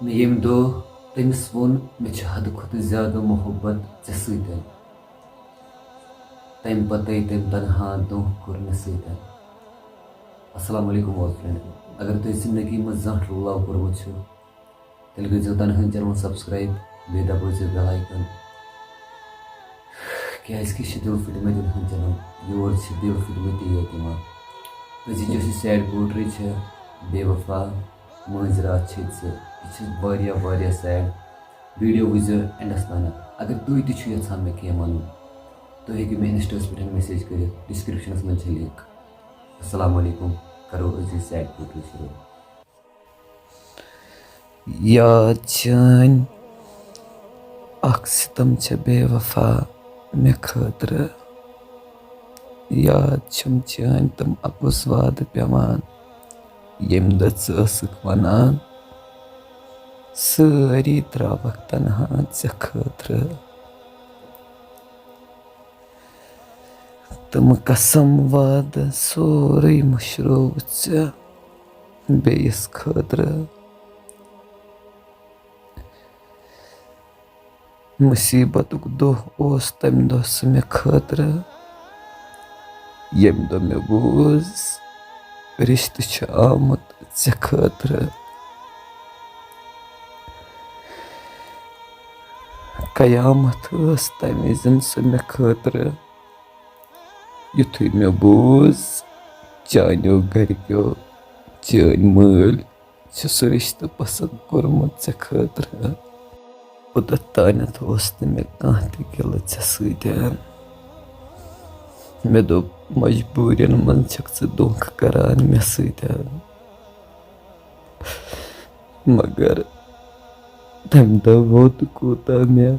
مےٚ ییٚمہِ دۄہ تٔمِس ووٚن مےٚ چھُ حدٕ کھۄتہٕ زیادٕ محبت ژےٚ سۭتۍ تَمہِ پتے تٔمۍ تنہا دھوکہٕ کوٚر مےٚ سۭتۍ. السلام علیکم اول فرینڈ. اگر تُہۍ زندگی منٛز زانٛہہ لو کوٚرمُت چھُ تیٚلہِ کٔرۍزیو تنہٲنۍ چنل سبسکرایب بیٚیہِ دبٲیزیو بیل آیکن کیٛازِکہِ یہِ چھِ دِل پھٕٹمٕتٮ۪ن ہُنٛد چنل. یور چھِ دِل پھٕٹمٕتی یوت یِوان. أزِچ یۄس یہِ سیڈ پوٹری چھِ بے وفا مٲنٛزِ راتھ چھٔتۍ ژٕ یہِ چھِ واریاہ سیڈ. ویٖڈیو وٕچھزیو اٮ۪نڈس تانٮ۪تھ. اگر تُہۍ تہِ چھِو یژھان مےٚ کینٛہہ وَنُن تُہۍ ہیٚکِو مےٚ اِنسٹاہَس پٮ۪ٹھ میسیج کٔرِتھ. ڈِسکرپشنس منٛز چھِ لِنک. السلام علیکم. کرو أزِچ سیڈ پوٹری شروع. یاد چٲنۍ اکھ ستم چھےٚ بے وفا مےٚ خٲطرٕ. یاد چھُم چٲنۍ تِم اپُز وادٕ پٮ۪وان ییٚمہِ دۄہ ژٕ ٲسٕکھ ونان سٲری تراوکھ تنہا ژےٚ خٲطرٕ. تِمہٕ قسم وادٕ سورُے مٔشرووُتھ ژےٚ بیٚیِس خٲطرٕ. مُصیبتُک دۄہ اوس تمہِ دۄہ سُہ مےٚ خٲطرٕ ییٚمہِ دۄہ مےٚ بوٗز رشتہٕ چھُ آمُت ژےٚ خٲطرٕ. قیامت ٲس تمہِ وِزِن سُہ مےٚ خٲطرٕ یُتھُے مےٚ بوٗز چانیو گرِکیو چٲنۍ مٲلۍ چھِ سُہ رشتہٕ پسنٛد کوٚرمُت ژےٚ خٲطرٕ. اوٚتتھ تانٮ۪تھ اوس نہٕ مےٚ کانٛہہ تہِ گِلہٕ ژےٚ سۭتۍ. مےٚ دوٚپ مجبوٗرٮ۪ن منٛز چھکھ ژٕ دھوکہٕ کران مےٚ سۭتۍ. مگر تمہِ دۄہ ووت کوٗتاہ مےٚ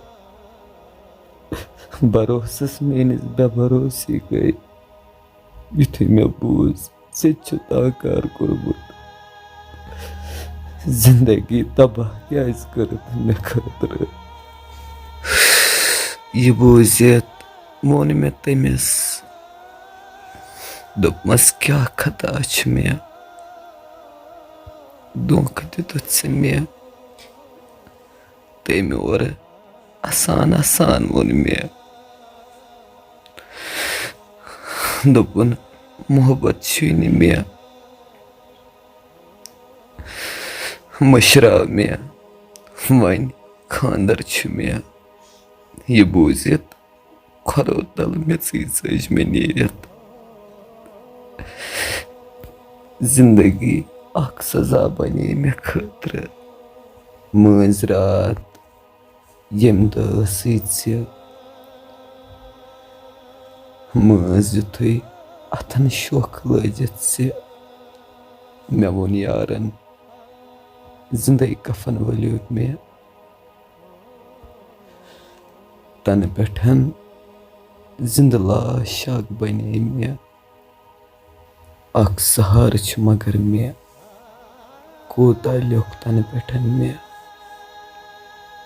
بروسس میٲنِس بے بروسی گٔے یُتھُے مےٚ بوٗز ژےٚ تہِ چھُتھ آکار کوٚرمُت زندگی تباہ کیٛازِ کٔرٕتھ مےٚ خٲطرٕ. یہِ بوٗزِتھ ووٚن مےٚ تٔمِس دوٚپمس کیٛاہ خطا چھُ مےٚ دھوکہٕ دِتُتھ ژےٚ مےٚ. تٔمۍ اورٕ آسان ووٚن مےٚ دوٚپُن محبت چھُے نہٕ مےٚ مٔشراو مےٚ وۄنۍ خانٛدر چھُ مےٚ. یہِ بوٗزِتھ کھۄرو تل میٚژٕے ژٔج مےٚ نیٖرِتھ. زندگی اکھ سزا بنے مےٚ خٲطرٕ مٲنٛزِ راتھ ییٚمہِ دۄہ ٲسٕے ژٕ مٲنٛز یُتھُے اتھن شوکھ لٲجِتھ ژٕ مےٚ ووٚن یارن زندے کفن ؤلِو مےٚ. تنہٕ پٮ۪ٹھ زندٕ لاش اکھ بنے مےٚ. اکھ سہارٕ چھُ مگر مےٚ کوٗتاہ لیوٚکھ تنہٕ پٮ۪ٹھ مےٚ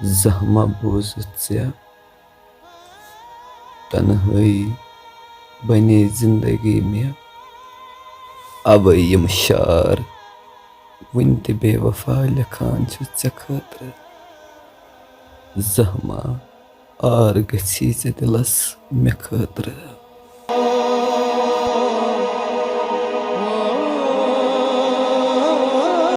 زانٛہہ ما بوٗزُتھ ژےٚ تنہٲیی بنے زندگی مےٚ. اوے یِم شعر وُنہِ تہِ بے وفا لیکھان چھُس ژےٚ خٲطرٕ. زانٛہہ ما آر گژھی ژےٚ دِلس مےٚ خٲطرٕ.